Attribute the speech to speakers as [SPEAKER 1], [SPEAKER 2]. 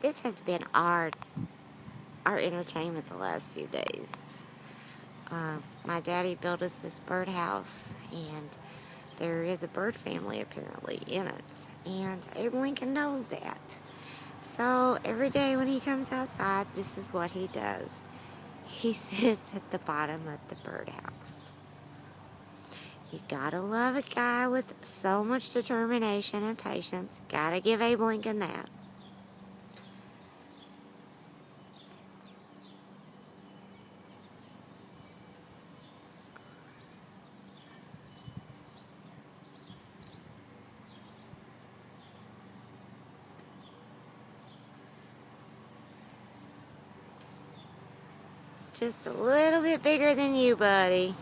[SPEAKER 1] this has been our entertainment the last few days. My daddy built us this birdhouse, and there is a bird family apparently in it, and Abe Lincoln knows that. So every day when he comes outside, this is what he does. He sits at the bottom of the birdhouse. You gotta love a guy with so much determination and patience. Gotta give Abe Lincoln that. Just a little bit bigger than you, buddy.